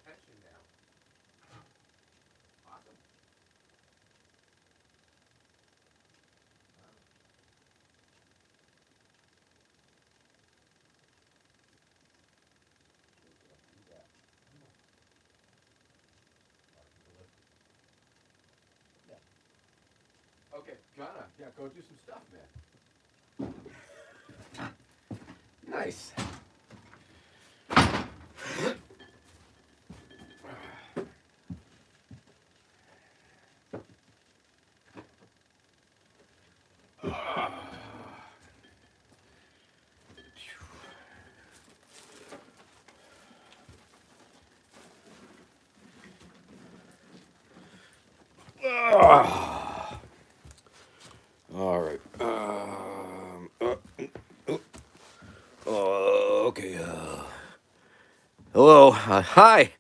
pension now. Awesome. Wow. Do that. Oh, a lot of people live. Yeah. Okay, Ghana. Yeah, go do some stuff, man. Nice. All right. Okay. Hello. Hi.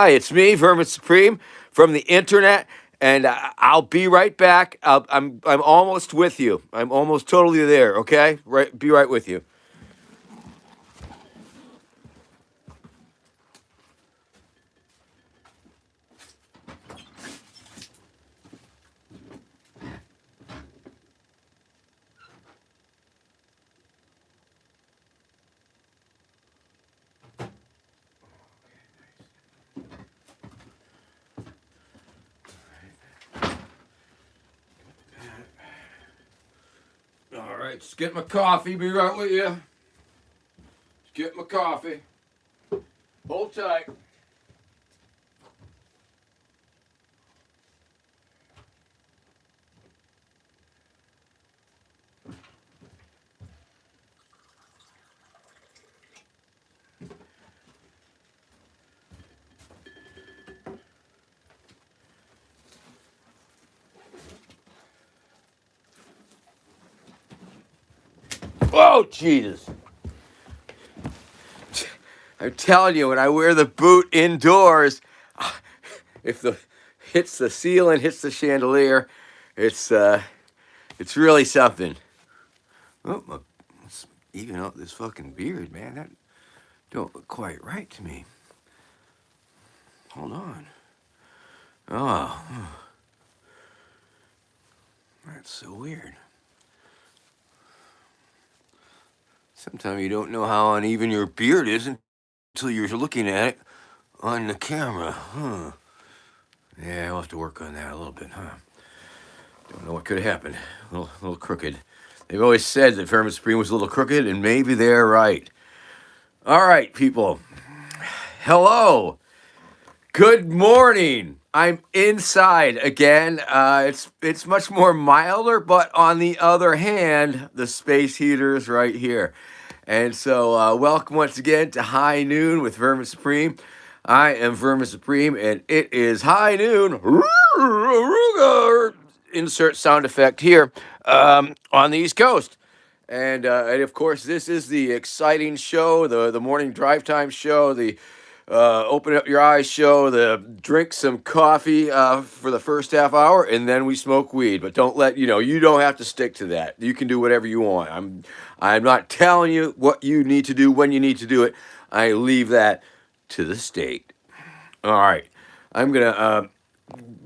It's me, Vermin Supreme, from the internet, and I'll be right back. I'm almost with you. I'm almost totally there. Okay. Right. Be right with you. All right. Just get my coffee. Be right with you. Just get my coffee. Hold tight. Oh, Jesus. I'm telling you, when I wear the boot indoors, if the hits the ceiling, hits the chandelier, it's it's really something. Oh, let's even out this fucking beard, man. That don't look quite right to me. Hold on. Oh, that's so weird. Sometimes you don't know how uneven your beard is until you're looking at it on the camera. Huh. Yeah, I'll have to work on that a little bit, huh? Don't know what could have happened. A little crooked. They've always said that Vermin Supreme was a little crooked, and maybe they're right. All right, people. Hello. Good morning. I'm inside again. It's much more milder, but on the other hand, the space heater is right here. And so, welcome once again to High Noon with Vermin Supreme. I am Vermin Supreme, and it is high noon. Insert sound effect here on the East Coast. And of course, this is the exciting show, the morning drive time show, the open up your eyes show, the drink some coffee for the first half hour, and then we smoke weed. But don't let you don't have to stick to that. You can do whatever you want. I'm not telling you what you need to do when you need to do it. I leave that to the state. All right, I'm gonna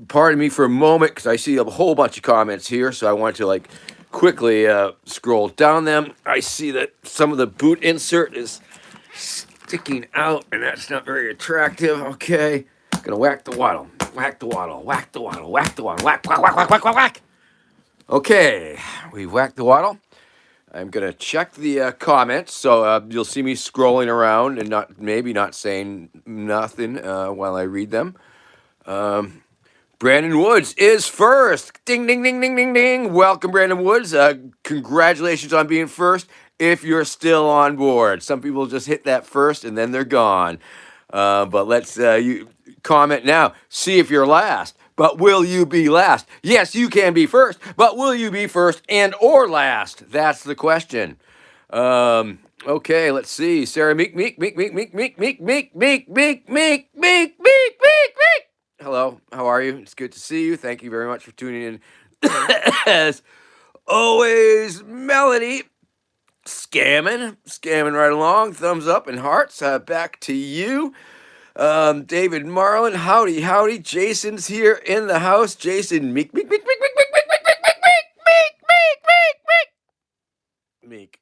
pardon me for a moment because I see a whole bunch of comments here, so I want to quickly scroll down them. I see that some of the boot insert is sticking out, and that's not very attractive. Okay, gonna whack the waddle, whack the waddle, whack the waddle, whack the waddle, whack, whack, whack, whack, whack, whack, whack. Okay, we whacked the waddle. I'm gonna check the comments, so you'll see me scrolling around and not saying nothing while I read them. Brandon Woods is first. Ding, ding, ding, ding, ding, ding. Welcome, Brandon Woods. Congratulations on being first if you're still on board. Some people just hit that first and then they're gone. But let's you comment now. See if you're last. But will you be last? Yes, you can be first. But will you be first and or last? That's the question. Okay, let's see. Sarah Meek, Meek, Meek, Meek, Meek, Meek, Meek, Meek, Meek, Meek, Meek, Meek, Meek, Meek, Meek. Hello, how are you? It's good to see you. Thank you very much for tuning in. As always, Melody, scamming right along. Thumbs up and hearts. Back to you. David Marlin, howdy, howdy. Jason's here in the house. Jason, meek, meek, meek, meek, meek, meek, meek, meek, meek, meek, meek, meek, meek, meek.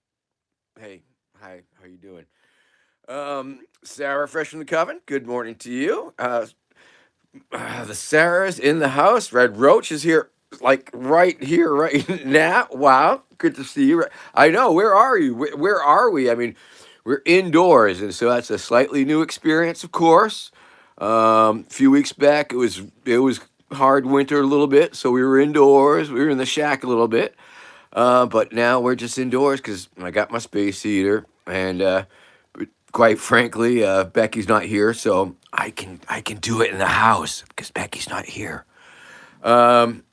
Hey, hi, how you doing? Sarah, fresh from the coven. Good morning to you. The Sarah's in the house. Red Roach is here, like right here, right now. Wow, good to see you. I know. Where are you? Where are we? I mean, we're indoors, and so that's a slightly new experience, of course. A few weeks back, it was hard winter a little bit, so we were indoors. We were in the shack a little bit, but now we're just indoors because I got my space heater, and quite frankly, Becky's not here, so I can do it in the house because Becky's not here. Um,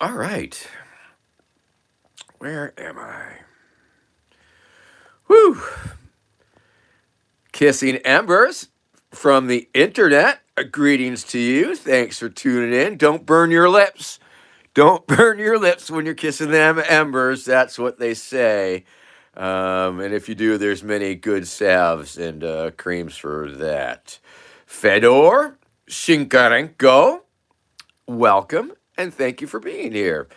all right, where am I? Whew. Kissing Embers from the internet. Greetings to you. Thanks for tuning in. Don't burn your lips. Don't burn your lips when you're kissing them embers. That's what they say. And if you do, there's many good salves and creams for that. Fedor Shinkarenko, welcome and thank you for being here.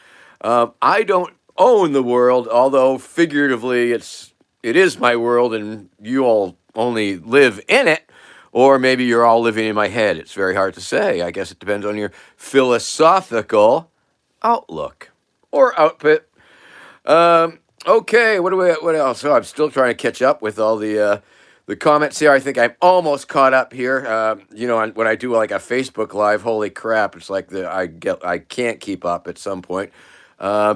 I don't own the world, although figuratively it is my world, and you all only live in it, or maybe you're all living in my head. It's very hard to say. I guess it depends on your philosophical outlook or output. Okay, what else? So I'm still trying to catch up with all the comments here. I think I'm almost caught up here. When I do like a Facebook live, holy crap, it's like I can't keep up at some point.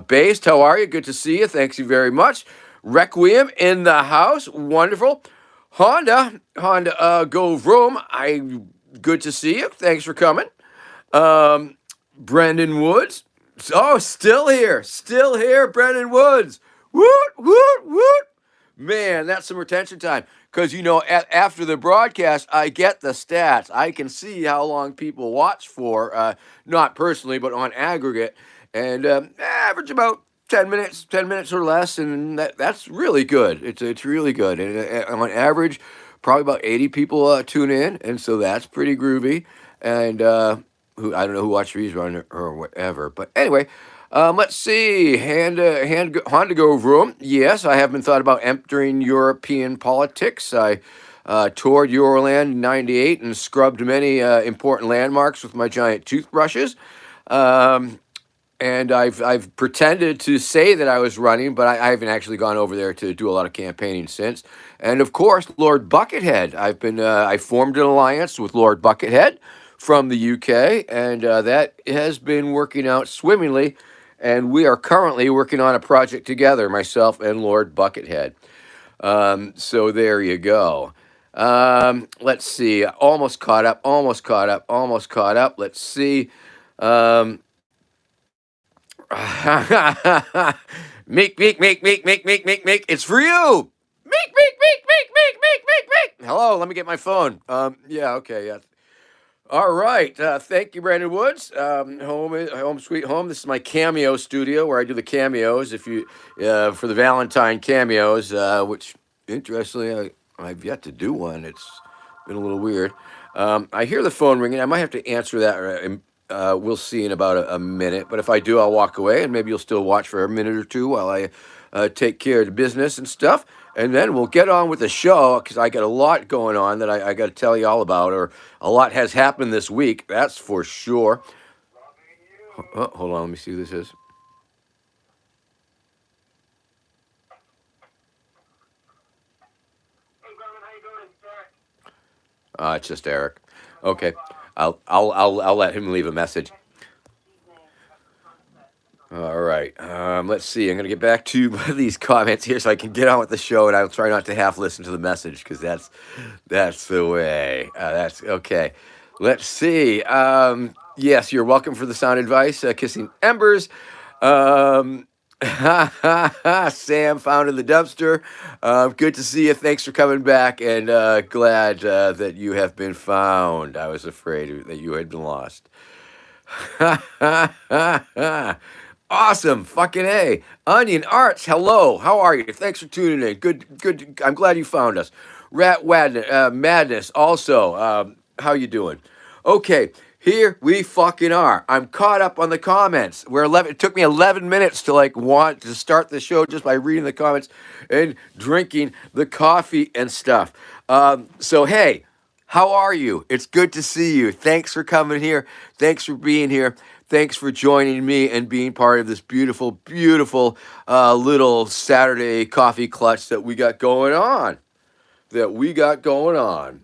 Based, how are you? Good to see you. Thanks you very much. Requiem in the house, wonderful. Honda, go room. Good to see you. Thanks for coming. Um, Brendan Woods. Oh, still here, Brendan Woods. Woot, woot, woot. Man, that's some retention time. Because, after the broadcast, I get the stats. I can see how long people watch for, not personally, but on aggregate. And average about 10 minutes or less. And that's really good. It's really good. And on average, probably about 80 people tune in. And so that's pretty groovy. And who I don't know who watched these or whatever. But anyway, let's see. Honda Go room. Yes, I have been thought about entering European politics. I toured Euroland in '98 and scrubbed many important landmarks with my giant toothbrushes. Um, and I've pretended to say that I was running, but I haven't actually gone over there to do a lot of campaigning since. And of course, Lord Buckethead. I formed an alliance with Lord Buckethead from the UK, and that has been working out swimmingly. And we are currently working on a project together, myself and Lord Buckethead. So there you go. Let's see. Almost caught up. Almost caught up. Almost caught up. Let's see. Um, meek, meek, meek, meek, meek, meek, meek, meek. It's for you. Meek, meek, meek, meek, meek, meek, meek, meek. Hello, let me get my phone. Yeah, okay, yeah. All right. Thank you, Brandon Woods. Home sweet home. This is my cameo studio where I do the cameos. If you for the Valentine cameos, which interestingly I've yet to do one. It's been a little weird. I hear the phone ringing. I might have to answer that. We'll see in about a minute. But if I do, I'll walk away, and maybe you'll still watch for a minute or two while I take care of the business and stuff. And then we'll get on with the show because I got a lot going on that I got to tell you all about, or a lot has happened this week. That's for sure. Oh, hold on, let me see who this is. It's just Eric. Okay, I'll let him leave a message. All right. Let's see. I'm gonna get back to these comments here so I can get on with the show, and I'll try not to half listen to the message because that's the way. That's okay. Let's see. Yes, you're welcome for the sound advice. Kissing Embers. Um, Sam found in the dumpster. Good to see you. Thanks for coming back, and glad that you have been found. I was afraid that you had been lost. Awesome, fucking A. Onion Arts, hello. How are you? Thanks for tuning in. Good. I'm glad you found us. Rat Madness, also. How you doing? Okay, here we fucking are. I'm caught up on the comments. We're 11. It took me 11 minutes to like want to start the show just by reading the comments and drinking the coffee and stuff. So hey, how are you? It's good to see you. Thanks for coming here. Thanks for being here. Thanks for joining me and being part of this beautiful, beautiful little Saturday coffee clutch that we got going on.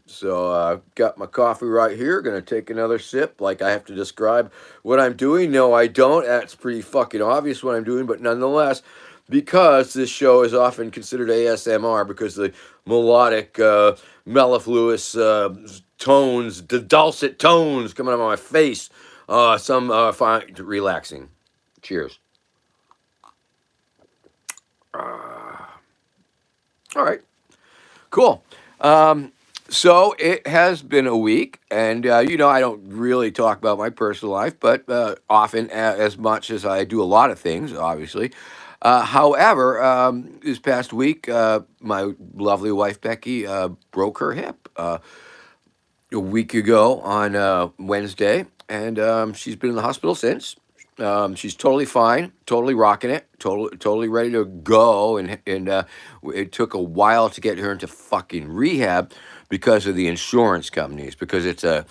So got my coffee right here. Gonna take another sip. Like I have to describe what I'm doing. No, I don't. That's pretty fucking obvious what I'm doing. But nonetheless, because this show is often considered ASMR because the melodic, mellifluous tones, the dulcet tones coming out of my face, some find relaxing. Cheers. All right. Cool. So it has been a week, and I don't really talk about my personal life, but often as much as I do a lot of things, obviously. However, this past week, my lovely wife Becky broke her hip a week ago on Wednesday, and she's been in the hospital since. She's totally fine, totally rocking it, totally ready to go. And it took a while to get her into fucking rehab because of the insurance companies, because it's a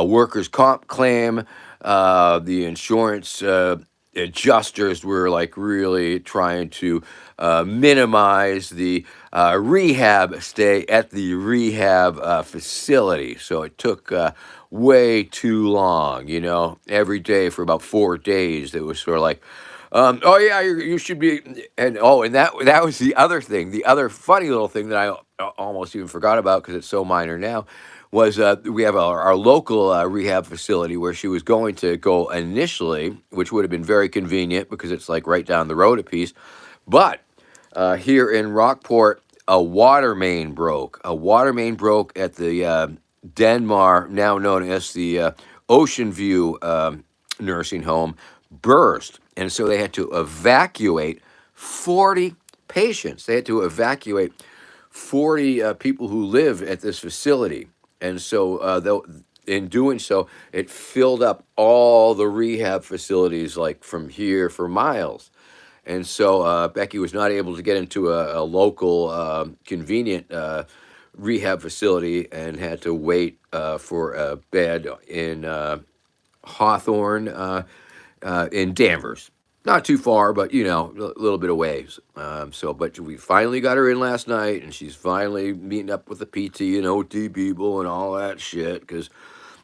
workers' comp claim. The insurance adjusters were like really trying to minimize the rehab stay at the rehab facility. So it took way too long, every day for about 4 days. It was sort of like, oh yeah, you should be, and that was the other thing, the other funny little thing that I almost even forgot about because it's so minor now, was we have our local rehab facility where she was going to go initially, which would have been very convenient because it's like right down the road a piece. But here in Rockport, a water main broke. A water main broke at the Denmark, now known as the Ocean View nursing home, burst. And so they had to evacuate 40 patients. They had to evacuate 40 people who live at this facility. And so, in doing so, it filled up all the rehab facilities, like from here for miles. And so Becky was not able to get into a local convenient rehab facility and had to wait for a bed in Hawthorne, in Danvers. Not too far, but a little bit of ways. But we finally got her in last night, and she's finally meeting up with the PT and OT people and all that shit. Because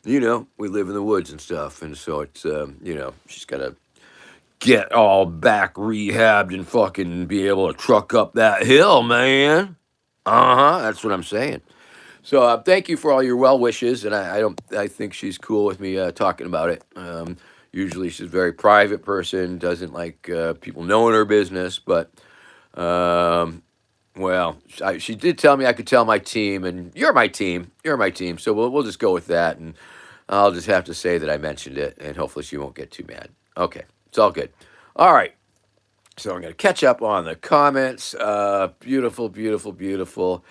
we live in the woods and stuff, and so it's she's got to get all back rehabbed and fucking be able to truck up that hill, man. That's what I'm saying. So thank you for all your well wishes, and I think she's cool with me talking about it. Usually she's a very private person, doesn't like people knowing her business, but well, she did tell me I could tell my team, and you're my team, so we'll just go with that, and I'll just have to say that I mentioned it, and hopefully she won't get too mad. Okay, it's all good. All right. So I'm going to catch up on the comments. Beautiful, beautiful, beautiful.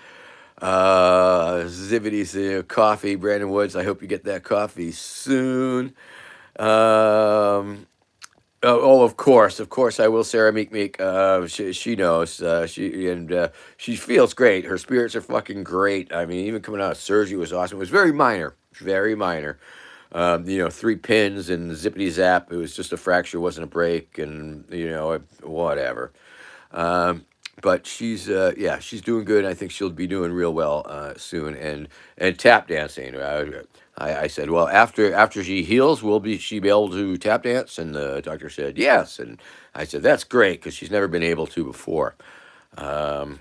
Zibbity coffee, Brandon Woods. I hope you get that coffee soon. Of course, I will. Sarah Meek Meek. She knows. She feels great. Her spirits are fucking great. I mean, even coming out of surgery was awesome. It was very minor, very minor. 3 pins and zippity zap. It was just a fracture, wasn't a break, and whatever. But she's she's doing good. I think she'll be doing real well soon. And tap dancing. I said, well, after she heals, will she be able to tap dance? And the doctor said yes. And I said that's great because she's never been able to before. So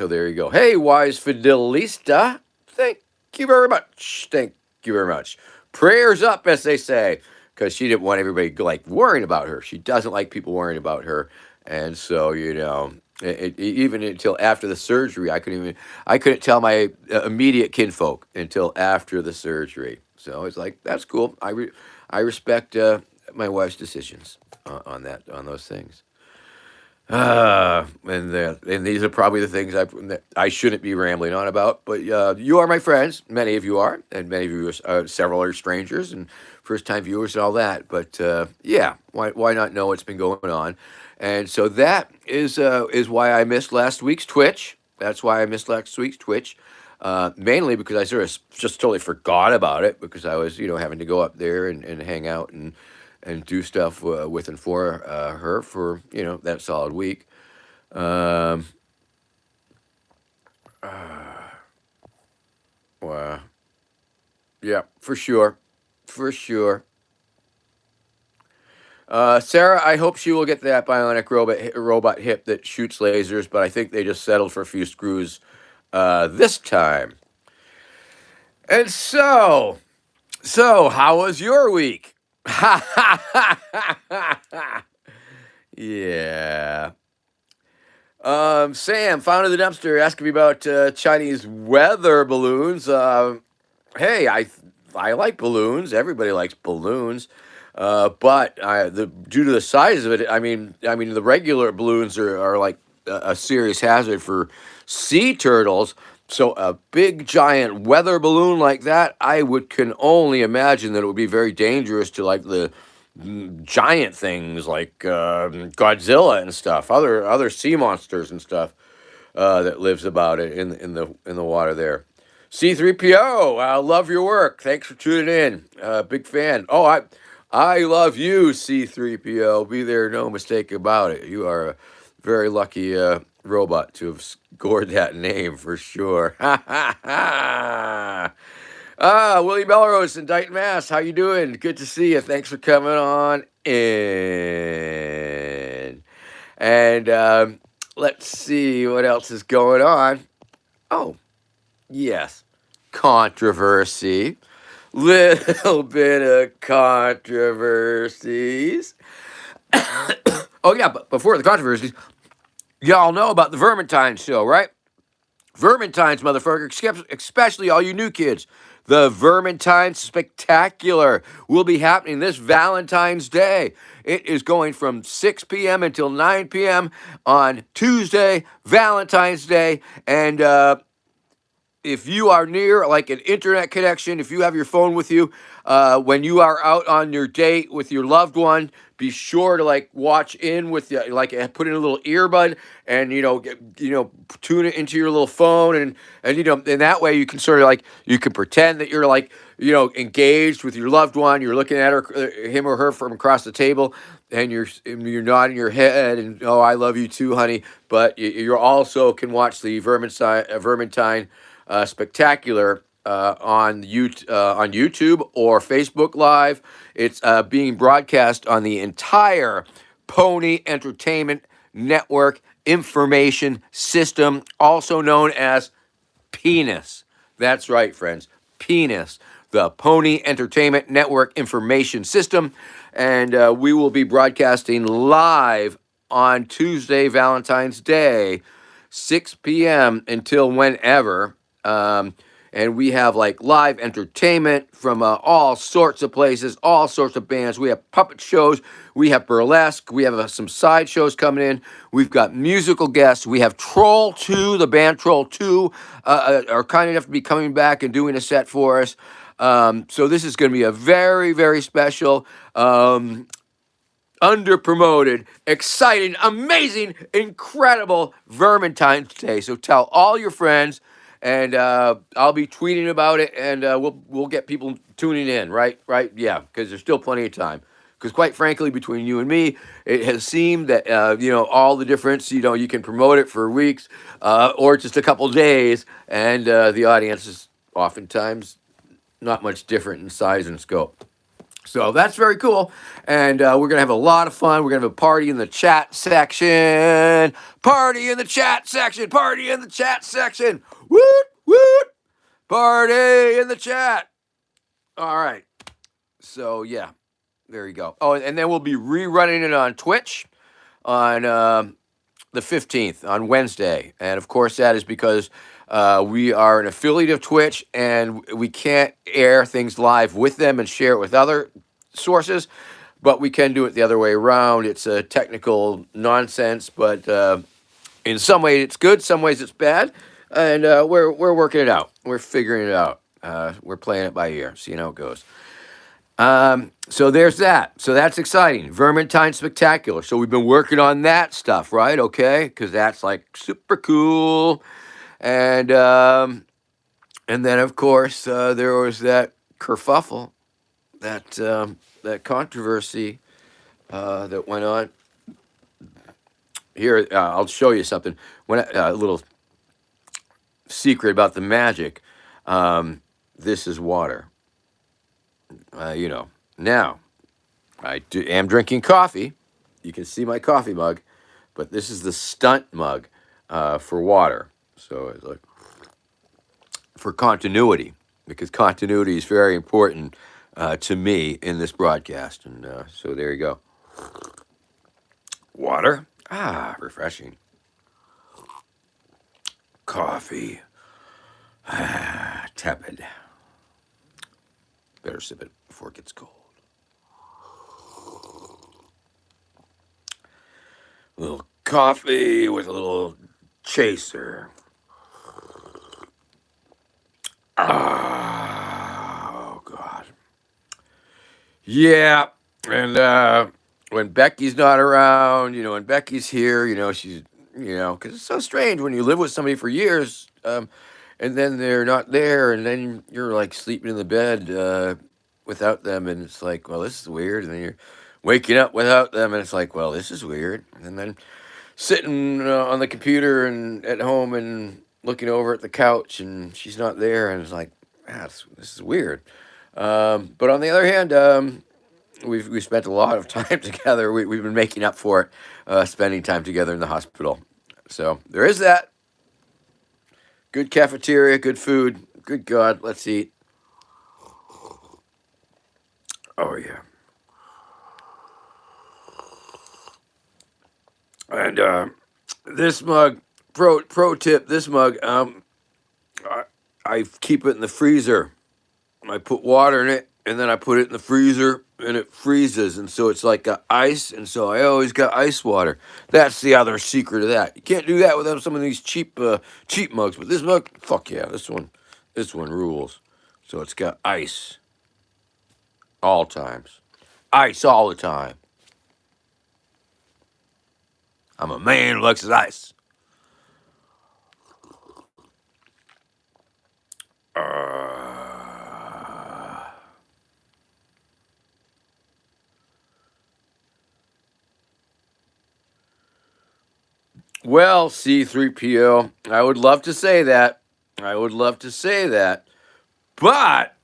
there you go. Hey, wise fidelista, thank you very much. Thank you very much. Prayers up, as they say, because she didn't want everybody like worrying about her. She doesn't like people worrying about her, and so even until after the surgery, I couldn't tell my immediate kinfolk until after the surgery. So it's like that's cool. I respect my wife's decisions on those things. And these are probably the things that I shouldn't be rambling on about. But you are my friends. Many of you are, and many of you, several are strangers and first time viewers and all that. But yeah, why not know what's been going on? And so that is why I missed last week's Twitch. That's why I missed last week's Twitch. Mainly because I sort of just totally forgot about it because I was, having to go up there and hang out and do stuff with and for her for that solid week. Um, well, yeah, for sure, for sure. Sarah, I hope she will get that bionic robot hip that shoots lasers, but I think they just settled for a few screws this time. And so how was your week? Yeah. Sam, founder of the dumpster, asking me about Chinese weather balloons. Hey, I like balloons. Everybody likes balloons. But due to the size of it, I mean, the regular balloons are like a serious hazard for sea turtles. So a big giant weather balloon like that, can only imagine that it would be very dangerous to like the giant things like Godzilla and stuff, other sea monsters and stuff that lives about it in the water there. C3PO, I love your work. Thanks for tuning in. Big fan. Oh, I love you, C3PO. Be there, no mistake about it. You are a very lucky robot to have scored that name for sure. Willie Melrose in Dighton, Mass. How you doing? Good to see you. Thanks for coming on in. And let's see what else is going on. Oh, yes, controversy. Little bit of controversies. Oh yeah, but before the controversies, y'all know about the Vermintide show, right? Vermintines, motherfucker, especially all you new kids. The Vermintine Spectacular will be happening this Valentine's Day. It is going from 6 p.m. until 9 p.m. on Tuesday, Valentine's Day. And if you are near like an internet connection, if you have your phone with you, when you are out on your date with your loved one, be sure to like watch in with you, like put in a little earbud and tune it into your little phone and that way you can sort of like you can pretend that you're like engaged with your loved one. You're looking at her, him or her from across the table, and you're nodding your head and oh I love you too, honey. But you also can watch the Vermintine Spectacular on YouTube or Facebook Live. It's being broadcast on the entire Pony Entertainment Network information system, also known as Penis. That's right, friends. Penis. The Pony Entertainment Network information system. And we will be broadcasting live on Tuesday, Valentine's Day, 6 p.m. until whenever. And we have like live entertainment from all sorts of places, all sorts of bands. We have puppet shows, we have burlesque, we have some side shows coming in. We've got musical guests. We have Troll 2, the band Troll 2 are kind enough to be coming back and doing a set for us. So this is going to be a very, very special, underpromoted, exciting, amazing, incredible Vermintide Day. So tell all your friends, and I'll be tweeting about it, and we'll get people tuning in. Right, yeah, because there's still plenty of time. Because quite frankly, between you and me, it has seemed that all the difference. You can promote it for weeks or just a couple days, and the audience is oftentimes not much different in size and scope. So that's very cool. And we're going to have a lot of fun. We're going to have a party in the chat section. Party in the chat section. Party in the chat section. Woot, woot. Party in the chat. All right. So, yeah, there you go. Oh, and then we'll be rerunning it on Twitch on the 15th, on Wednesday. And, of course, that is because we are an affiliate of Twitch, and we can't air things live with them and share it with other sources. but we can do it the other way around. It's a technical nonsense, but in some ways it's good, some ways it's bad, and we're working it out. We're figuring it out. We're playing it by ear, seeing how it goes. So there's that. So that's exciting. Vermintide Spectacular. So we've been working on that stuff, right? Okay, because that's like super cool. And then of course there was that kerfuffle, that controversy that went on. Here, I'll show you something. A little secret about the magic. This is water. You know. Now, am drinking coffee. You can see my coffee mug, but this is the stunt mug for water. So it's like for continuity, because continuity is very important to me in this broadcast. And so there you go. Water. Refreshing. Coffee. Tepid. Better sip it before it gets cold. A little coffee with a little chaser. Oh, God. Yeah. And when Becky's not around, when Becky's here, she's, because it's so strange when you live with somebody for years, and then they're not there, and then you're like sleeping in the bed without them, and it's like, well, this is weird. And then you're waking up without them, and it's like, well, this is weird. And then sitting on the computer and at home and looking over at the couch, and she's not there, and it's like, this is weird. But on the other hand, we spent a lot of time together. We've been making up for it, spending time together in the hospital. So there is that. Good cafeteria, good food. Good God, let's eat. Oh yeah. And this mug, pro tip, this mug, I keep it in the freezer. I put water in it, and then I put it in the freezer, and it freezes, and so it's like ice, and so I always got ice water. That's the other secret of that. You can't do that without some of these cheap mugs, but this mug, fuck yeah, this one rules. So it's got ice all times, ice all the time. I'm a man who likes his ice. Well, C3PO, I would love to say that. But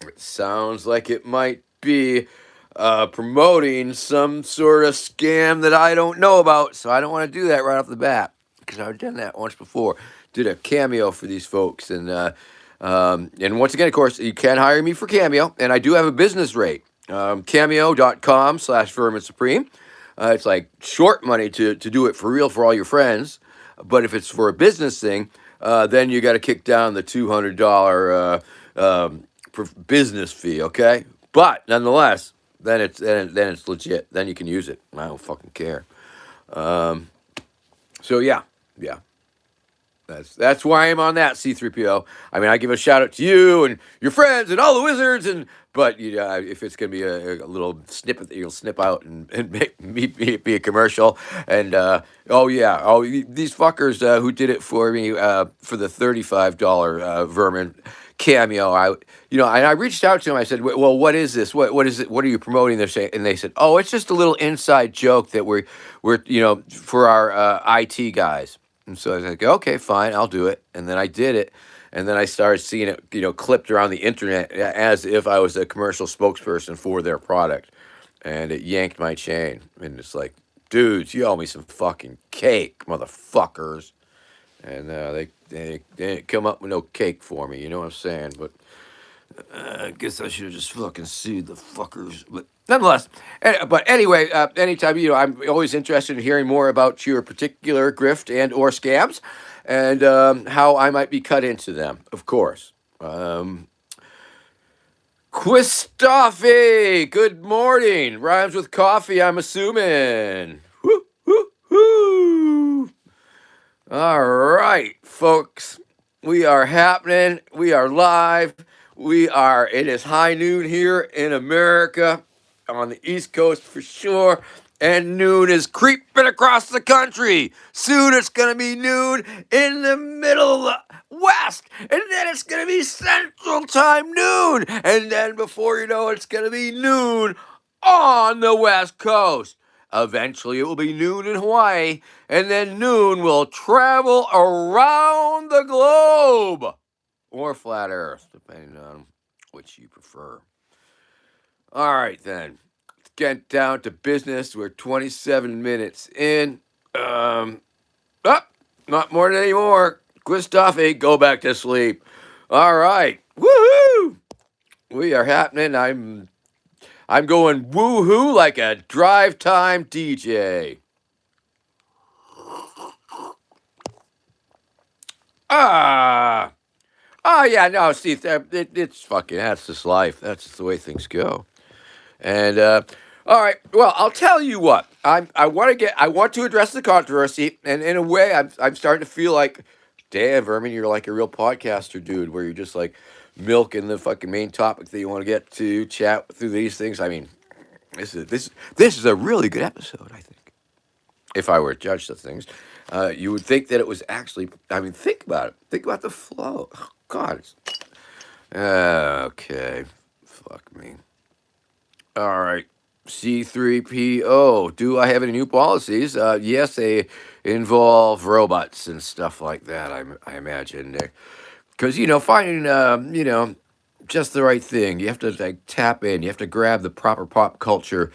it sounds like it might be promoting some sort of scam that I don't know about. So I don't want to do that right off the bat, because I've done that once before. Did a cameo for these folks. And once again, of course, you can hire me for Cameo. And I do have a business rate. Cameo.com/Vermin Supreme. It's like short money to do it for real for all your friends. But if it's for a business thing, then you got to kick down the $200 business fee, okay? But nonetheless, then it's legit. Then you can use it. I don't fucking care. So yeah. That's why I'm on that, C3PO. I mean, I give a shout out to you and your friends and all the wizards, but if it's gonna be a little snippet that you'll snip out and make me be a commercial, and these fuckers who did it for me for the $35 Vermin cameo, I reached out to them. I said, well, what is this? What is it? What are you promoting? And they said, oh, it's just a little inside joke that we're for our IT guys. And so I was like, okay, fine, I'll do it. And then I did it. And then I started seeing it, clipped around the internet as if I was a commercial spokesperson for their product. And it yanked my chain. And it's like, dudes, you owe me some fucking cake, motherfuckers. And they didn't come up with no cake for me, you know what I'm saying? But I guess I should have just fucking sued the fuckers. But nonetheless, but anyway, anytime, I'm always interested in hearing more about your particular grift and or scams, and how I might be cut into them, of course. Quistafi, good morning. Rhymes with coffee, I'm assuming. Woo, woo, woo. All right, folks. We are happening. We are live. It is high noon here in America, on the East Coast for sure. And noon is creeping across the country. Soon it's going to be noon in the middle of the West. And then it's going to be Central Time noon. And then before you know it, it's going to be noon on the West Coast. Eventually, it will be noon in Hawaii, and then noon will travel around the globe, or flat Earth, depending on which you prefer. All right, then. Let's get down to business. We're 27 minutes in. Not more than anymore. Quistafi, go back to sleep. All right. Woohoo! We are happening. I'm going woohoo like a drive time DJ. Ah. Oh yeah, no, see, it's fucking that's just life. That's just the way things go. And all right, well, I'll tell you what. I want to address the controversy, and in a way, I'm starting to feel like, damn, Vermin, you're like a real podcaster, dude, where you're just like milking the fucking main topic that you want to get to, chat through these things. I mean, this is a really good episode, I think. If I were to judge the things, you would think that it was actually. I mean, think about it. Think about the flow. Oh, God. Okay. Fuck me. All right. C3PO. Do I have any new policies? Yes, they involve robots and stuff like that. I imagine. Because finding just the right thing. You have to like tap in. You have to grab the proper pop culture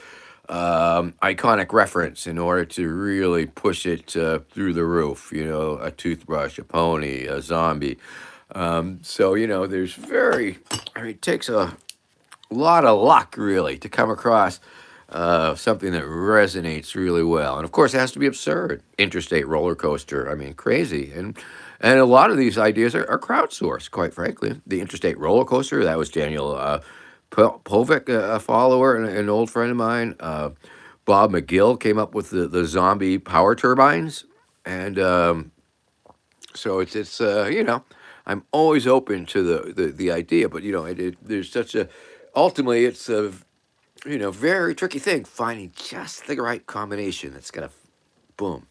iconic reference in order to really push it through the roof. A toothbrush, a pony, a zombie. So there's it takes a lot of luck really to come across something that resonates really well, and of course it has to be absurd. Interstate roller coaster. I mean, crazy, and a lot of these ideas are crowdsourced. Quite frankly, the interstate roller coaster, that was Daniel Povik, a follower and an old friend of mine. Bob McGill came up with the zombie power turbines, and so it's I'm always open to the idea, but there's such a ultimately it's a very tricky thing finding just the right combination that's gonna boom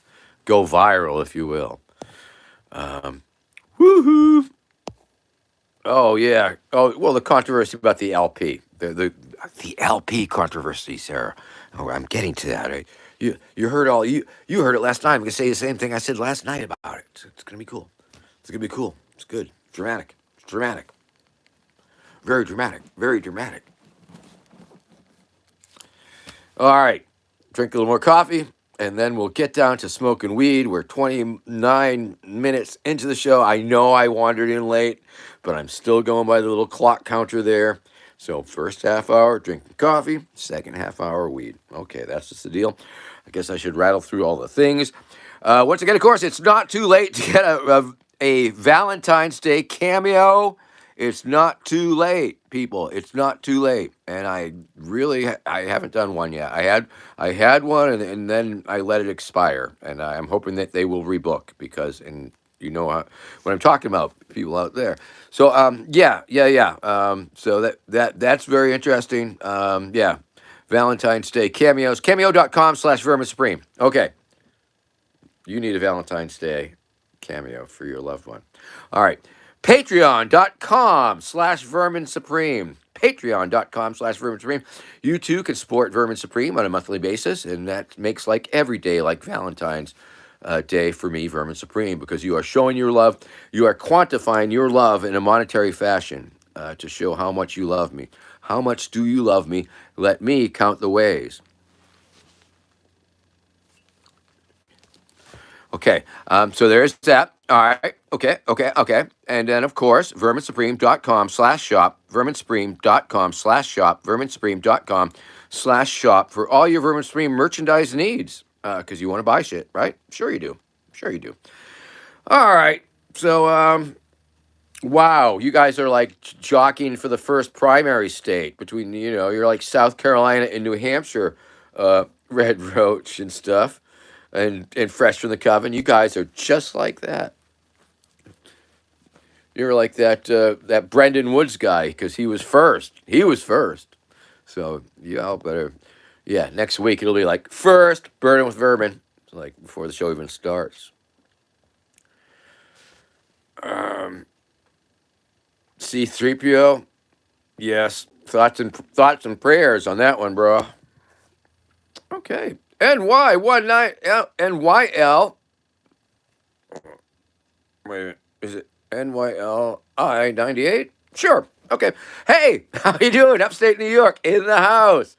go viral, if you will. Um, Woohoo! Oh yeah. Oh well, the controversy about the LP, the LP controversy, Sarah. Oh, I'm getting to that. You heard you heard it last night. I'm gonna say the same thing I said last night about it. It's gonna be cool. It's gonna be cool. It's good. Dramatic. It's dramatic. Very dramatic. Very dramatic. All right. Drink a little more coffee, and then we'll get down to smoking weed. We're 29 minutes into the show. I know I wandered in late, but I'm still going by the little clock counter there. So first half hour, drinking coffee. Second half hour, weed. Okay, that's just the deal. I guess I should rattle through all the things. Once again, of course, it's not too late to get a Valentine's Day cameo. It's not too late, people. It's not too late, and I haven't done one yet. I had one, and then I let it expire, and I'm hoping that they will rebook because what I'm talking about, people out there. So yeah. So that's very interesting. Yeah, Valentine's Day cameos. Cameo.com/Vermin Supreme. Okay, you need a Valentine's Day cameo for your loved one. All right. Patreon.com/Vermin Supreme. Patreon.com/Vermin Supreme. You too can support Vermin Supreme on a monthly basis, and that makes like every day like Valentine's Day for me, Vermin Supreme, because you are showing your love. You are quantifying your love in a monetary fashion to show how much you love me. How much do you love me? Let me count the ways. Okay, so there's that. All right, okay. And then, of course, verminsupreme.com/shop, verminsupreme.com/shop, verminsupreme.com/shop for all your Vermin Supreme merchandise needs, because you want to buy shit, right? Sure you do. All right, so Wow, you guys are like jockeying for the first primary state between, you're like South Carolina and New Hampshire, Red Roach and stuff, and Fresh from the Coven. You guys are just like that. You're like that Brendan Woods guy because he was first. He was first. So y'all better, yeah. Next week it'll be like first burning with Vermin, like before the show even starts. Um, C3PO. Yes, thoughts and prayers on that one, bro. Okay. NY19 NYL. Wait a minute. Is it NYLI 98? Sure. Okay. Hey, how you doing? Upstate New York in the house.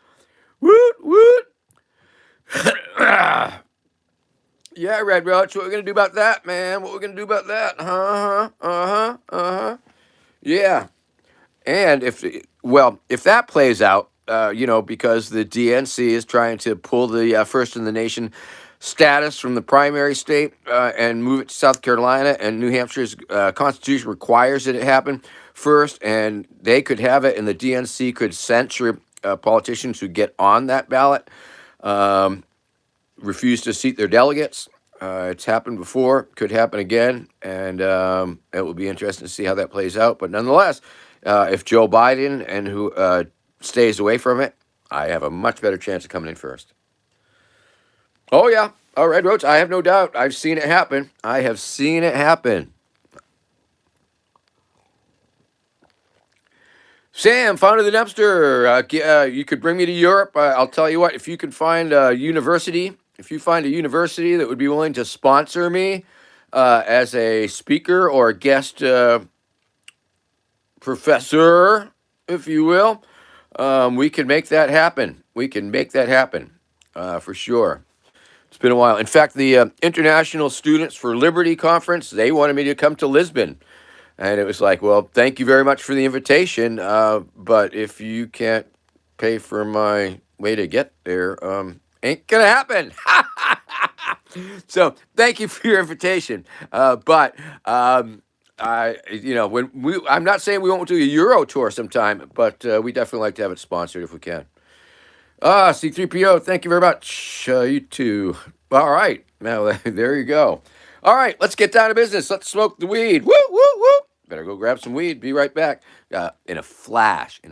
Woot woot. Yeah, Red Roach. What we gonna do about that, man? What we gonna do about that? Uh huh. Uh huh. Uh huh. Yeah. And if that plays out, because the DNC is trying to pull the first in the nation status from the primary state and move it to South Carolina, and New Hampshire's constitution requires that it happen first, and they could have it, and the DNC could censure politicians who get on that ballot, um, refuse to seat their delegates. It's happened before, could happen again, and it will be interesting to see how that plays out. But nonetheless, if Joe Biden and who stays away from it, I have a much better chance of coming in first. Oh yeah, Red Roach, I have no doubt. I've seen it happen. I have seen it happen. Sam, founder of the dumpster. You could bring me to Europe. I'll tell you what. If you could find a university, if you find a university that would be willing to sponsor me as a speaker or a guest professor, if you will, we can make that happen. We can make that happen for sure. It's been a while. In fact, the International Students for Liberty Conference, they wanted me to come to Lisbon. And it was like, well, thank you very much for the invitation, but if you can't pay for my way to get there, ain't gonna happen. So thank you for your invitation, but I'm not saying we won't do a Euro tour sometime, but we definitely like to have it sponsored if we can. C3PO, thank you very much. You too. All right, now there you go. All right, let's get down to business. Let's smoke the weed. Woo, woo, woo. Better go grab some weed. Be right back. In a flash. I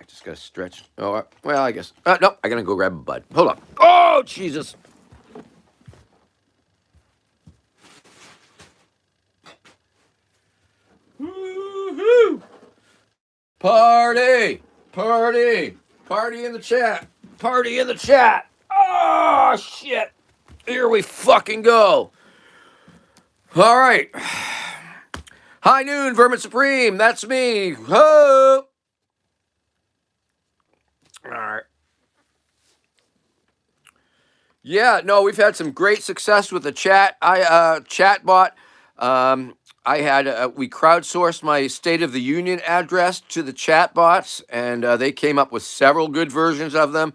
just gotta stretch. Oh, well, I guess. No, I gotta go grab a bud. Hold on. Oh, Jesus. Woo-hoo. Party, party, party in the chat. Party in the chat. Oh, shit. Here we fucking go. All right. High noon, Vermin Supreme. That's me. Ho! All right. Yeah, no, we've had some great success with the chatbot. We crowdsourced my State of the Union address to the chatbots, and they came up with several good versions of them.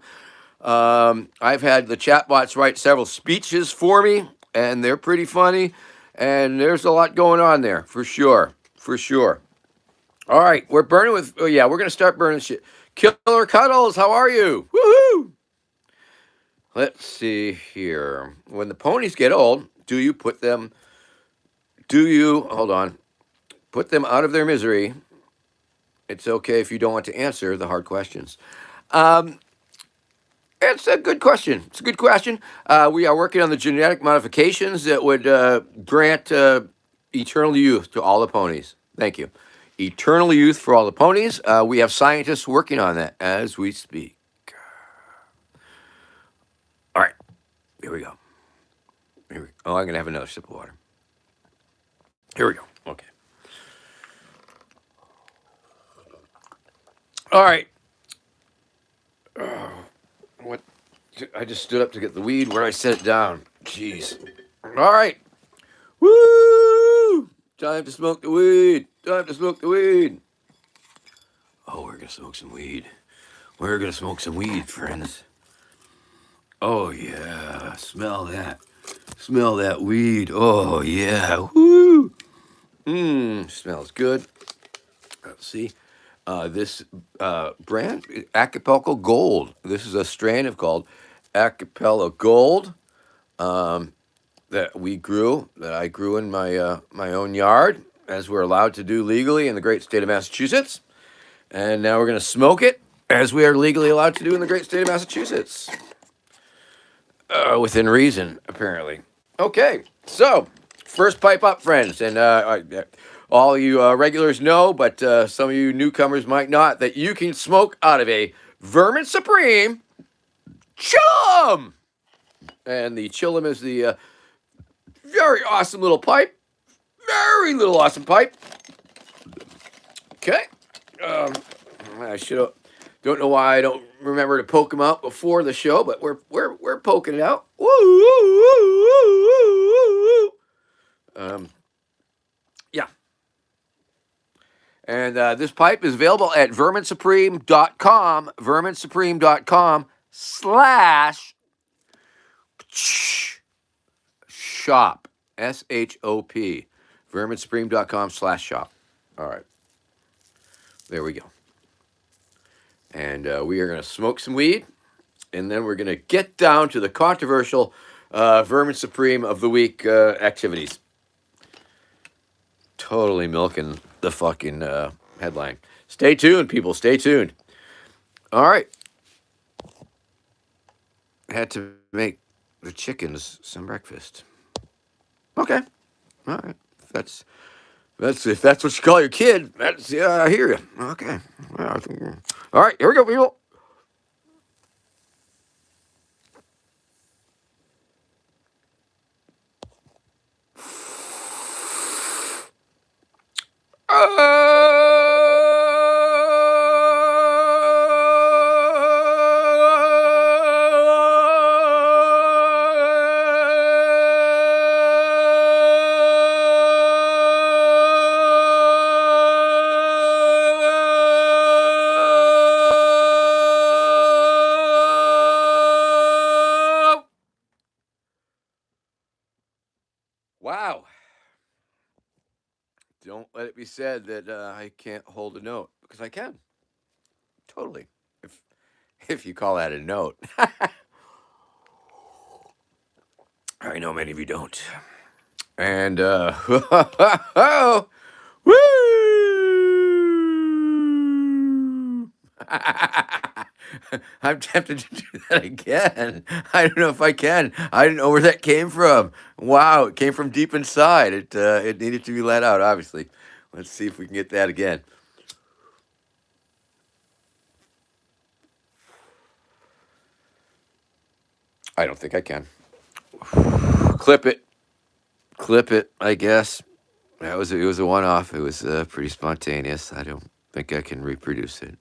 I've had the chatbots write several speeches for me, and they're pretty funny. And there's a lot going on there, for sure. For sure. All right, we're burning with, oh yeah, we're going to start burning shit. Killer Cuddles, how are you? Woohoo! Let's see here. When the ponies get old, hold on, put them out of their misery? It's okay if you don't want to answer the hard questions. Um, it's a good question. It's a good question. We are working on the genetic modifications that would grant eternal youth to all the ponies. Thank you. Eternal youth for all the ponies. We have scientists working on that as we speak. All right, here we go. Oh, I'm going to have another sip of water. Here we go. Okay. All right. What? I just stood up to get the weed. Where I set it down? Jeez. All right. Woo! Time to smoke the weed. Time to smoke the weed. Oh, we're gonna smoke some weed. We're gonna smoke some weed, friends. Oh yeah, smell that. Smell that weed. Oh yeah. Woo! Smells good. Let's see. This brand, Acapulco Gold. This is a strain of called Acapella Gold that I grew in my own yard, as we're allowed to do legally in the great state of Massachusetts. And now we're going to smoke it, as we are legally allowed to do in the great state of Massachusetts. Within reason, apparently. Okay, so first pipe up, friends. And all you regulars know, but some of you newcomers might not, that you can smoke out of a Vermin Supreme Chillum. And the Chillum is the very awesome little pipe. Very little awesome pipe. Okay. I should have. Don't know why I don't remember to poke them out before the show, but we're poking it out. Woo, woo, woo, woo, woo. Yeah. And this pipe is available at verminsupreme.com, verminsupreme.com/shop. SHOP. Verminsupreme.com/shop. All right. There we go. And we are going to smoke some weed, and then we're going to get down to the controversial Vermin Supreme of the Week activities. Totally milking the fucking headline. Stay tuned, people. Stay tuned. All right. Had to make the chickens some breakfast. Okay. All right. If that's what you call your kid, I hear you. Okay. All right, here we go, people. Wow. Don't let it be said that I can't hold a note, because I can. Totally. If you call that a note. I know many of you don't. And woo! I'm tempted to do that again. I don't know if I can. I didn't know where that came from. Wow, it came from deep inside. It needed to be let out, obviously. Let's see if we can get that again. I don't think I can. Clip it, I guess. It was a one-off. It was pretty spontaneous. I don't think I can reproduce it.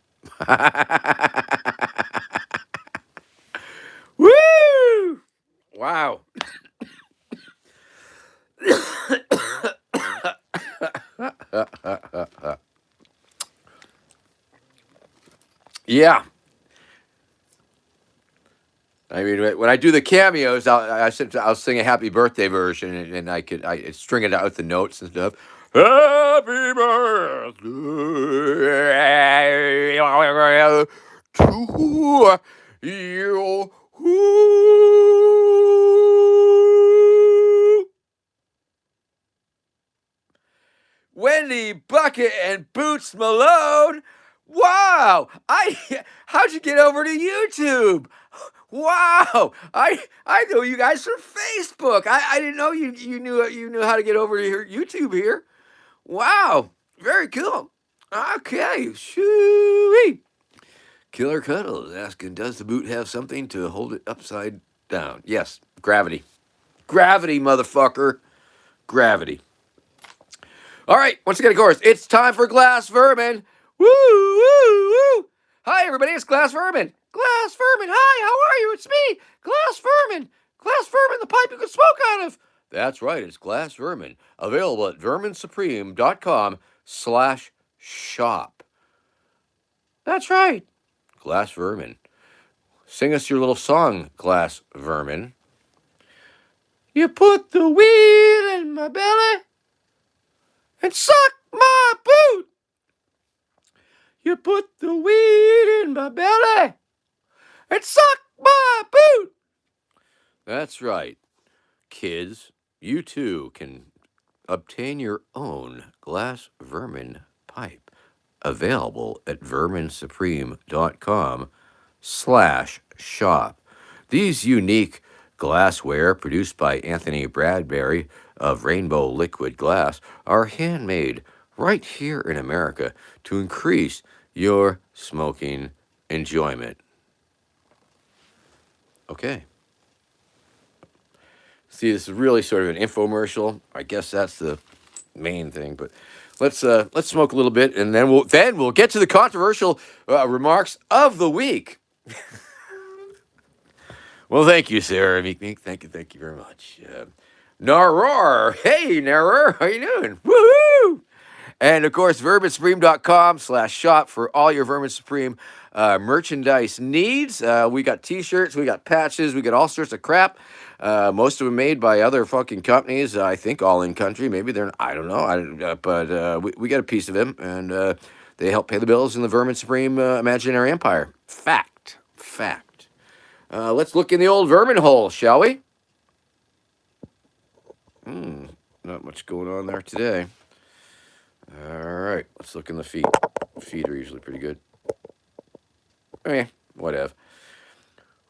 Woo! Wow. Yeah. I mean, when I do the cameos, I'll sing a happy birthday version, and I string it out with the notes and stuff. Happy birthday to you. Wendy Bucket and Boots Malone. Wow! How'd you get over to YouTube? Wow! I know you guys from Facebook. I didn't know you knew how to get over to your YouTube here. Wow! Very cool. Okay, shoo. Killer Cuddle is asking, does the boot have something to hold it upside down? Yes, gravity. Gravity, motherfucker. Gravity. All right, once again, of course, it's time for Glass Vermin. Woo, woo, woo. Hi, everybody, it's Glass Vermin. Glass Vermin, hi, how are you? It's me, Glass Vermin. Glass Vermin, the pipe you can smoke out of. That's right, it's Glass Vermin. Available at verminsupreme.com/shop. That's right, Glass Vermin. Sing us your little song, Glass Vermin. You put the weed in my belly, and suck my boot. You put the weed in my belly and suck my boot. That's right, kids. You too can obtain your own glass vermin pipe, available at verminsupreme.com/shop. These unique glassware, produced by Anthony Bradbury of Rainbow Liquid Glass, are handmade right here in America to increase your smoking enjoyment. Okay. See, this is really sort of an infomercial. I guess that's the main thing, but let's smoke a little bit, and then we'll get to the controversial remarks of the week. Well, thank you, Sarah Meek. Thank you very much. Naror, hey Naror, how you doing? Woohoo! And of course, verminsupreme.com/shop for all your Vermin Supreme merchandise needs. We got t-shirts, we got patches, we got all sorts of crap. Most of them made by other fucking companies. I think all in country. Maybe they're, I don't know. But we got a piece of them, and they help pay the bills in the Vermin Supreme imaginary empire. Fact. Let's look in the old vermin hole, shall we? Not much going on there today. All right, let's look in the feet. Feet are usually pretty good. Whatever.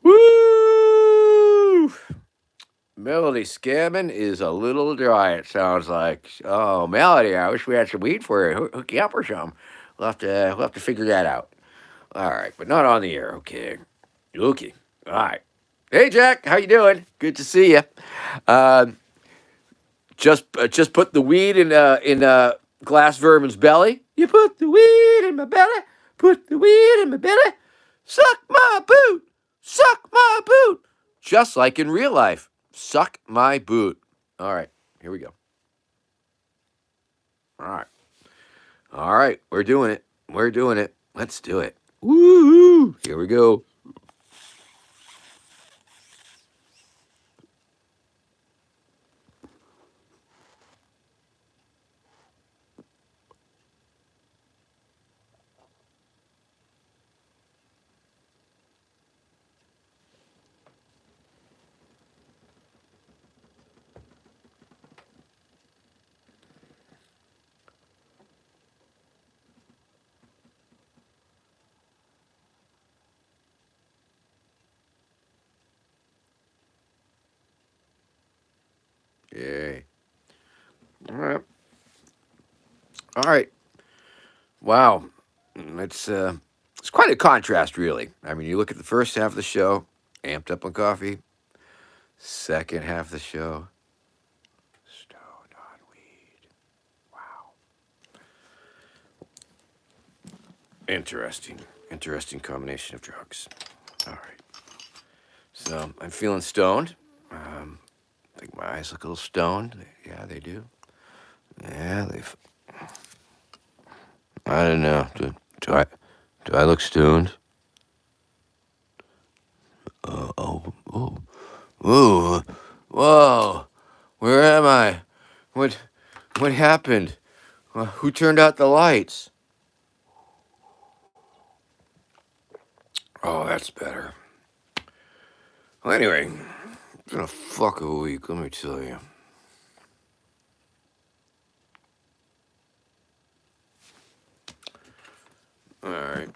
Woo! Melody scamming is a little dry, it sounds like. Oh, Melody, I wish we had some weed for you. Hook you up or something. We'll have to figure that out. All right, but not on the air. Okay. All right. Hey, Jack, how you doing? Good to see you. Just put the weed in Glass Vermin's belly. You put the weed in my belly. Put the weed in my belly. Suck my boot. Suck my boot. Just like in real life. Suck my boot. All right, here we go. All right, we're doing it. Let's do it. Woo! Here we go. Yay. All right. Wow. It's quite a contrast, really. I mean, you look at the first half of the show, amped up on coffee. Second half of the show, stoned on weed. Wow. Interesting combination of drugs. All right. So I'm feeling stoned. I think my eyes look a little stoned. Yeah, they do. Yeah, I don't know. Do I look stoned? Ooh, whoa! Where am I? What happened? Who turned out the lights? Oh, that's better. Well, anyway, it's been a fuck of a week, let me tell you. All right.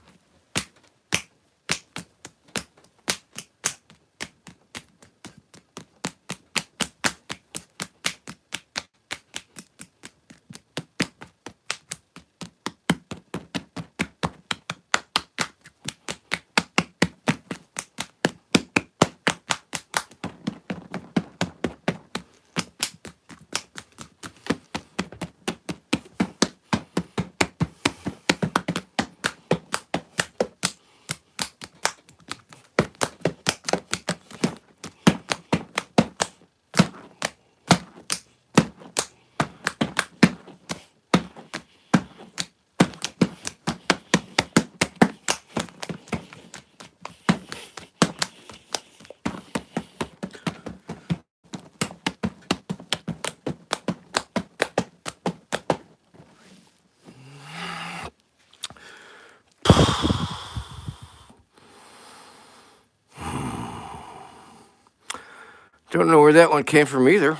Don't know where that one came from either.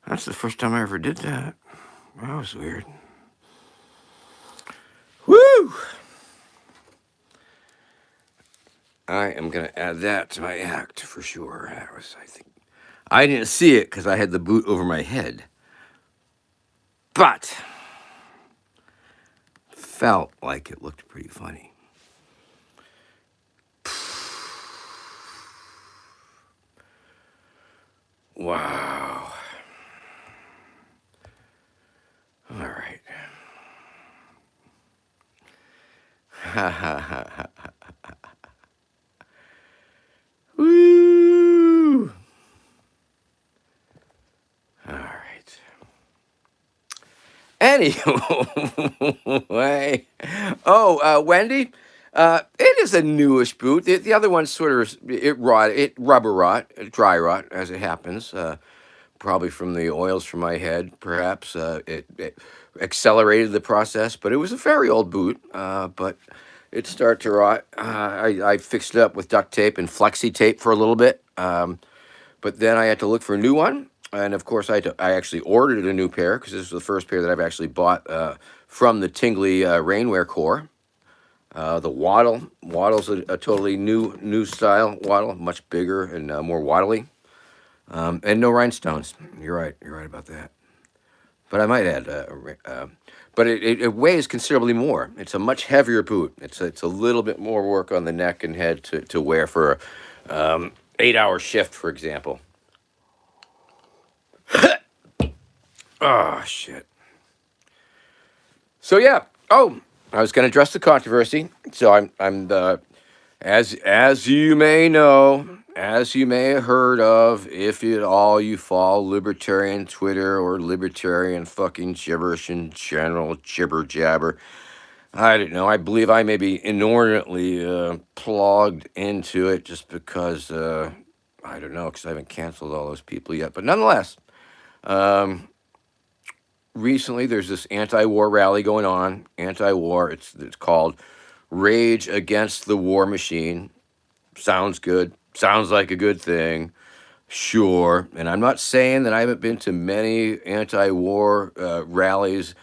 That's the first time I ever did that. That was weird. Woo! I am gonna add that to my act for sure. That was, I think, I didn't see it because I had the boot over my head, but felt like it looked pretty funny. Wow. All right. Ha ha ha ha. Woo! All right. Anyway, Wendy, it is a newish boot. The other one's sort of it rubber rot, dry rot as it happens. Probably from the oils from my head, perhaps. It accelerated the process, but it was a very old boot. But it started to rot. I fixed it up with duct tape and flexi tape for a little bit. But then I had to look for a new one, and of course I actually ordered a new pair because this is the first pair that I've actually bought from the Tingley Rainwear Core. The Waddle's a totally new style Waddle, much bigger and more waddly, and no rhinestones. You're right about that. But I might add, but it weighs considerably more. It's a much heavier boot. It's a little bit more work on the neck and head to wear for a 8-hour shift, for example. Oh shit. So yeah. Oh, I was going to address the controversy. So I'm the as you may know, as you may have heard of, if at all you follow libertarian Twitter or libertarian fucking gibberish in general, jibber jabber. I don't know. I believe I may be inordinately plugged into it just because I don't know, because I haven't canceled all those people yet. But nonetheless, um, recently there's this anti-war rally going on. Anti-war. It's called Rage Against the War Machine. Sounds good. Sounds like a good thing. Sure. And I'm not saying that I haven't been to many anti-war rallies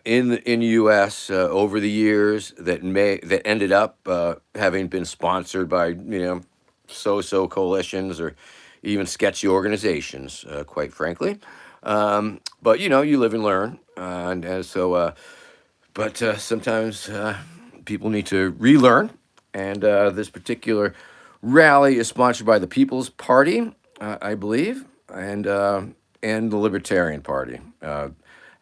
in the U.S. Over the years that ended up having been sponsored by so-so coalitions or even sketchy organizations, quite frankly. But you live and learn, and so. But sometimes people need to relearn, and this particular rally is sponsored by the People's Party, I believe, and the Libertarian Party.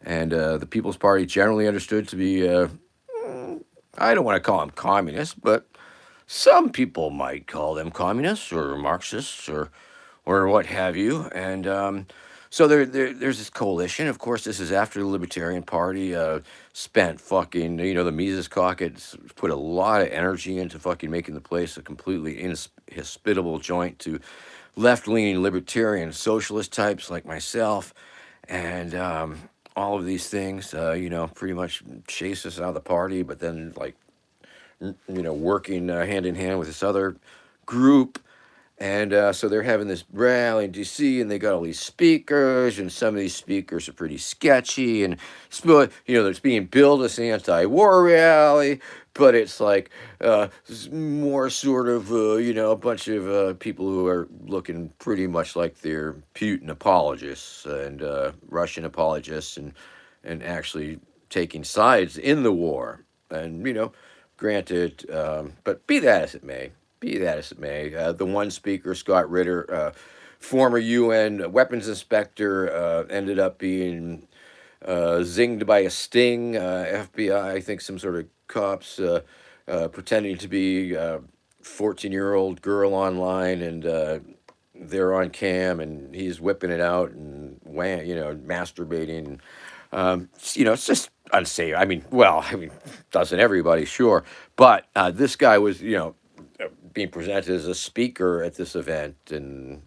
And the People's Party generally understood to be, I don't want to call them communists, but some people might call them communists or Marxists or what have you. And so there's this coalition. Of course, this is after the Libertarian Party spent fucking, the Mises Caucus put a lot of energy into fucking making the place a completely inhospitable joint to left-leaning libertarian socialist types like myself. And all of these things, pretty much chase us out of the party, but then like working hand in hand with this other group. And so they're having this rally in D.C. and they got all these speakers, and some of these speakers are pretty sketchy. And it's being billed as an anti-war rally, but it's like more sort of a bunch of people who are looking pretty much like they're Putin apologists and Russian apologists, and actually taking sides in the war. And granted, but be that as it may. The one speaker, Scott Ritter, former UN weapons inspector, ended up being zinged by a sting. FBI, I think some sort of cops pretending to be a 14-year-old girl online, and they're on cam, and he's whipping it out and masturbating. It's just unsafe. Doesn't everybody? Sure. But this guy was, being presented as a speaker at this event, and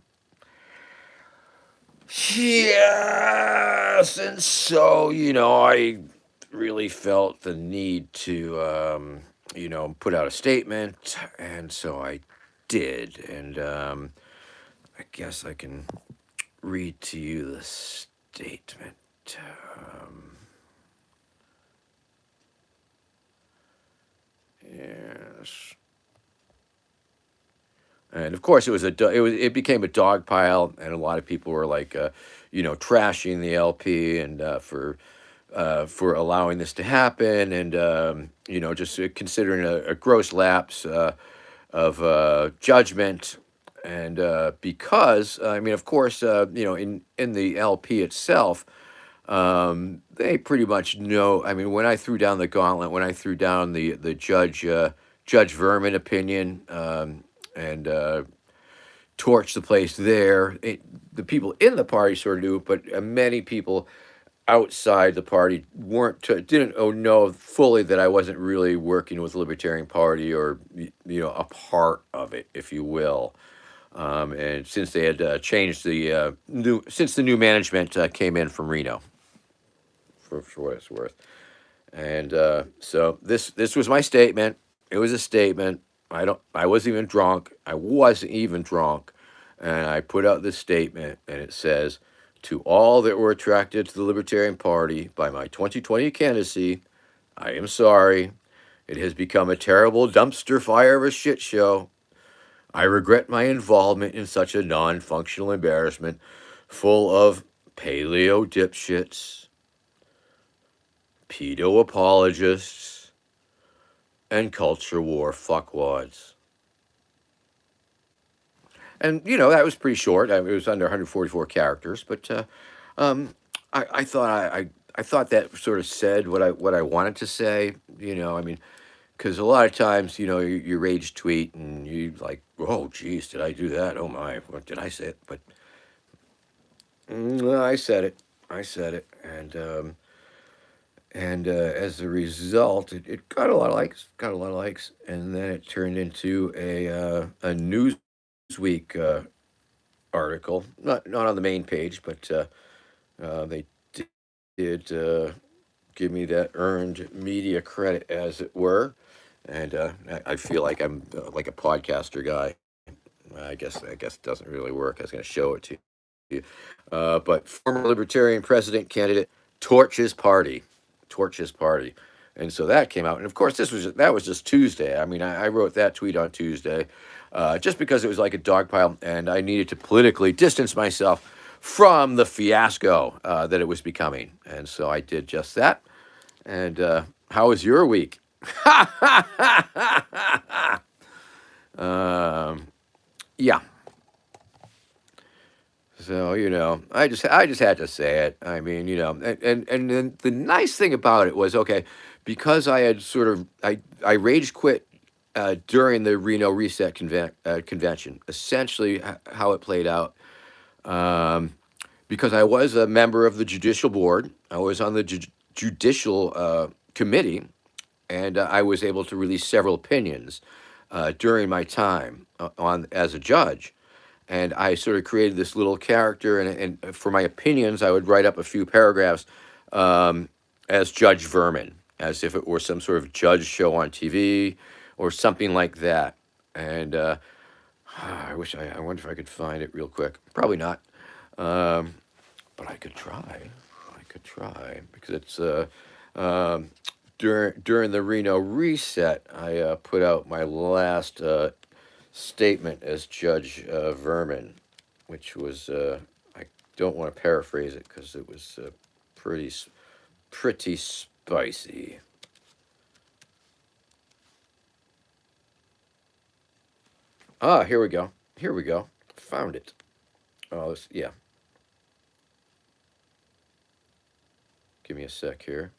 yes, and so I really felt the need to put out a statement, and so I did, and I guess I can read to you the statement. Um, yes. And of course, it became a dog pile, and a lot of people were like, trashing the LP and for allowing this to happen, and just considering a gross lapse of judgment, and because I mean, of course, in the LP itself, they pretty much know. I mean, when I threw down the gauntlet, when I threw down the Judge Vermin opinion, and torched the place there. The people in the party sort of knew, but many people outside the party didn't know fully that I wasn't really working with the Libertarian Party, or a part of it, if you will. And since they had changed since the new management came in from Reno, for what it's worth. And so this was my statement. It was a statement. I wasn't even drunk. I wasn't even drunk. And I put out this statement, and it says, "To all that were attracted to the Libertarian Party by my 2020 candidacy, I am sorry. It has become a terrible dumpster fire of a shit show. I regret my involvement in such a non-functional embarrassment full of paleo dipshits, pedo apologists, and culture war fuckwads." And that was pretty short. It was under 144 characters, but um, I thought I thought that sort of said what I wanted to say. I mean, because a lot of times, you rage tweet and you like, oh, geez, did I do that? Oh my, what did I say it? But I said it. I said it, and as a result, it got a lot of likes. Got a lot of likes, and then it turned into a Newsweek article, not on the main page, but they did give me that earned media credit, as it were, and I feel like I'm like a podcaster guy. I guess it doesn't really work. I was going to show it to you, but former Libertarian president candidate torches party, torches party. And so that came out, and of course, that was just Tuesday. I mean, I wrote that tweet on Tuesday, just because it was like a dog pile, and I needed to politically distance myself from the fiasco that it was becoming. And so I did just that. And how was your week? um, yeah. So I just had to say it. I mean, and then the nice thing about it was, okay, because I had sort of I rage quit during the Reno Reset convention. Essentially, how it played out. Um, because I was a member of the judicial board, I was on the judicial committee, and I was able to release several opinions during my time on as a judge. And I sort of created this little character, and for my opinions, I would write up a few paragraphs as Judge Vermin, as if it were some sort of judge show on TV or something like that. And I wonder if I could find it real quick. Probably not. Um, but I could try. I could try, because it's um, during the Reno reset. I put out my last statement as Judge Vermin, which was I don't want to paraphrase it because it was pretty spicy. Ah, here we go. Here we go. Found it. Oh, yeah. Give me a sec here.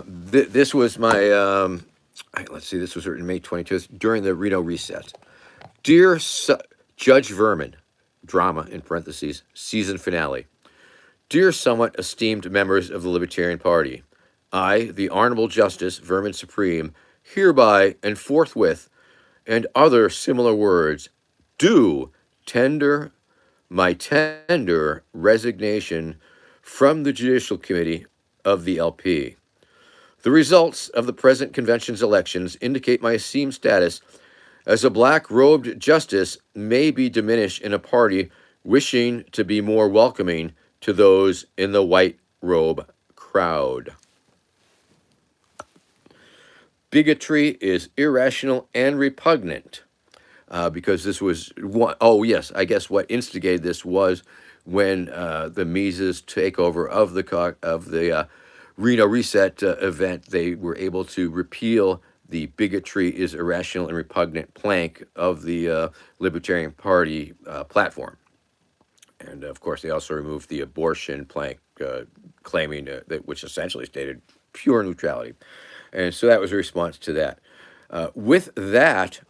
This was my, let's see, this was written May 22nd during the Reno reset. Dear Judge Vermin, drama in parentheses, season finale. Dear somewhat esteemed members of the Libertarian Party, I, the Honorable Justice Vermin Supreme, hereby and forthwith, and other similar words, do tender my tender resignation from the Judicial Committee of the LP. The results of the present convention's elections indicate my esteemed status as a black-robed justice may be diminished in a party wishing to be more welcoming to those in the white robe crowd. Bigotry is irrational and repugnant because this was one, oh yes, I guess what instigated this was when the Mises takeover of the Reno Reset event. They were able to repeal the bigotry is irrational and repugnant plank of the Libertarian Party platform, and of course they also removed the abortion plank, claiming that, which essentially stated pure neutrality, and so that was a response to that. With that,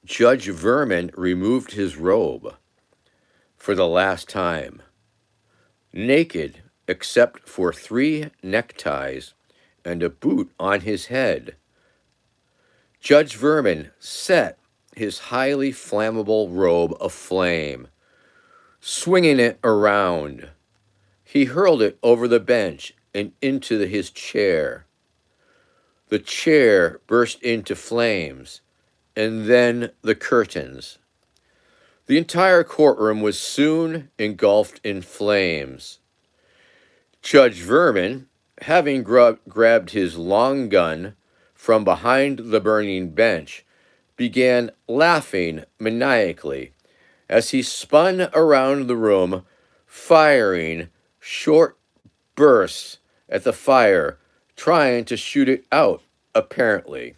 Judge Vermin removed his robe for the last time, naked except for 3 neckties and a boot on his head. Judge Vermin set his highly flammable robe aflame, swinging it around. He hurled it over the bench and into his chair. The chair burst into flames, and then the curtains. The entire courtroom was soon engulfed in flames. Judge Vermin, having grabbed his long gun from behind the burning bench, began laughing maniacally as he spun around the room, firing short bursts at the fire, trying to shoot it out, apparently.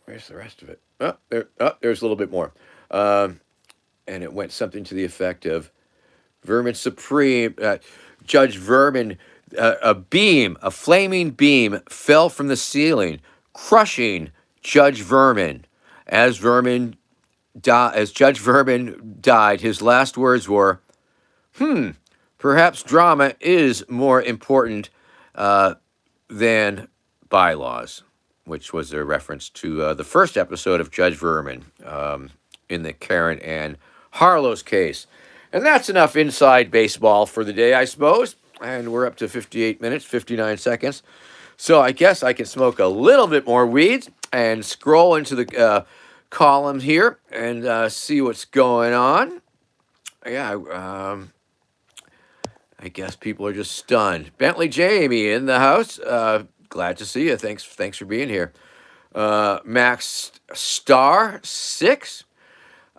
Where's the rest of it? There's a little bit more. And it went something to the effect of Vermin Supreme, Judge Vermin, a flaming beam fell from the ceiling, crushing Judge Vermin. As Judge Vermin died, his last words were, perhaps drama is more important than bylaws, which was a reference to the first episode of Judge Vermin in the Karen Ann Harlow's case. And that's enough inside baseball for the day, I suppose. And we're up to 58 minutes, 59 seconds. So I guess I can smoke a little bit more weeds and scroll into the column here and see what's going on. Yeah, I guess people are just stunned. Bentley Jamie in the house. Glad to see you. Thanks for being here. Max Star 6.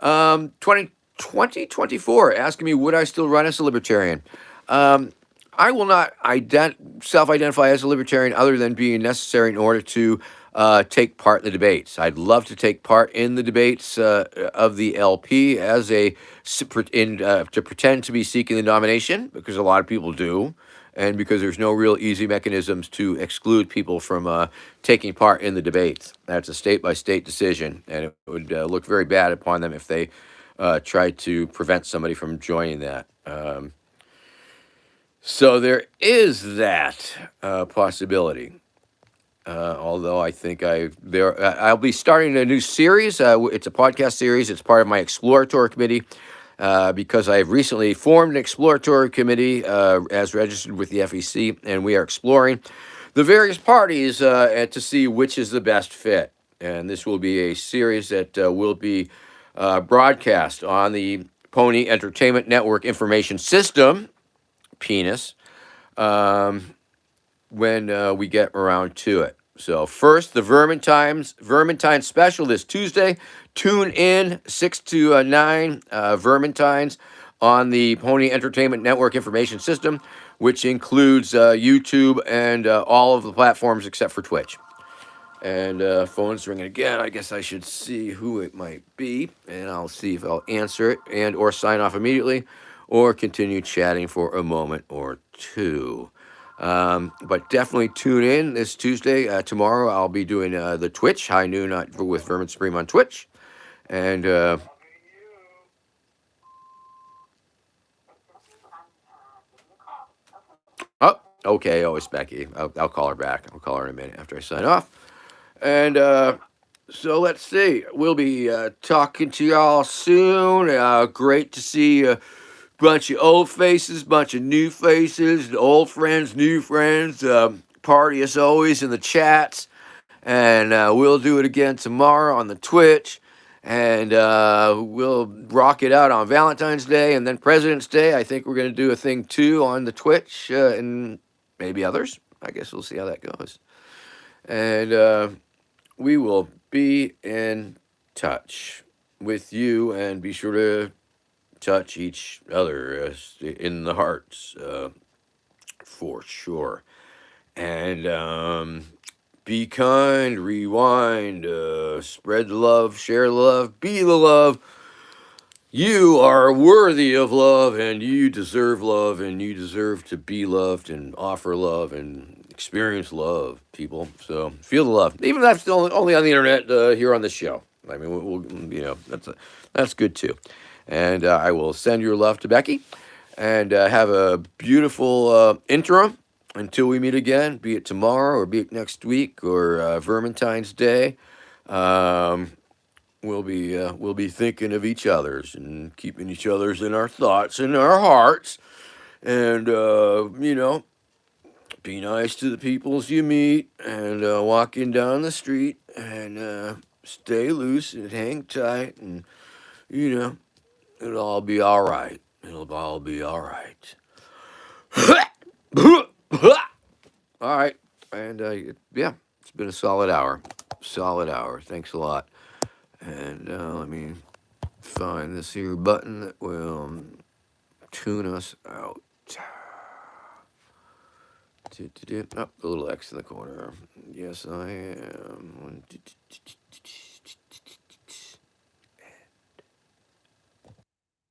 2024, asking me, would I still run as a libertarian? I will not self-identify as a libertarian other than being necessary in order to take part in the debates. I'd love to take part in the debates of the LP as to pretend to be seeking the nomination, because a lot of people do, and because there's no real easy mechanisms to exclude people from taking part in the debates. That's a state-by-state decision, and it would look very bad upon them if they tried to prevent somebody from joining that. So there is that possibility. Although I think I'll be starting a new series. It's a podcast series. It's part of my exploratory committee because I have recently formed an exploratory committee as registered with the FEC, and we are exploring the various parties and to see which is the best fit. And this will be a series that will be broadcast on the Pony Entertainment Network Information System, penis, when we get around to it. So first, the Vermintine special this Tuesday. Tune in 6 to 9 Vermintines on the Pony Entertainment Network Information System, which includes YouTube and all of the platforms except for Twitch. And phone's ringing again. I guess I should see who it might be, and I'll see if I'll answer it and or sign off immediately or continue chatting for a moment or two. But definitely tune in this Tuesday. Tomorrow I'll be doing the Twitch, high noon with Vermin Supreme on Twitch. And okay. Oh, it's Becky. I'll call her back. I'll call her in a minute after I sign off. And so let's see. We'll be talking to y'all soon. Great to see a bunch of old faces, bunch of new faces, old friends, new friends. party as always in the chats. And we'll do it again tomorrow on the Twitch. And we'll rock it out on Valentine's Day and then President's Day. I think we're going to do a thing too on the Twitch and maybe others. I guess we'll see how that goes. And we will be in touch with you, and be sure to touch each other in the hearts for sure. And be kind, rewind, spread the love, share the love, be the love. You are worthy of love, and you deserve love, and you deserve to be loved and offer love and experience love, people. So feel the love, even if that's only on the internet here on the show. I mean, that's good too. And I will send your love to Becky, and have a beautiful interim until we meet again, be it tomorrow or be it next week or Vermintine's Day. Um, we'll be thinking of each other's and keeping each other's in our thoughts and our hearts. And be nice to the peoples you meet, and walking down the street, and stay loose and hang tight, and you know it'll all be all right. It'll all be all right. All right, and yeah, it's been a solid hour. Solid hour. Thanks a lot. And let me find this here button that will tune us out. Oh, the little X in the corner. Yes, I am.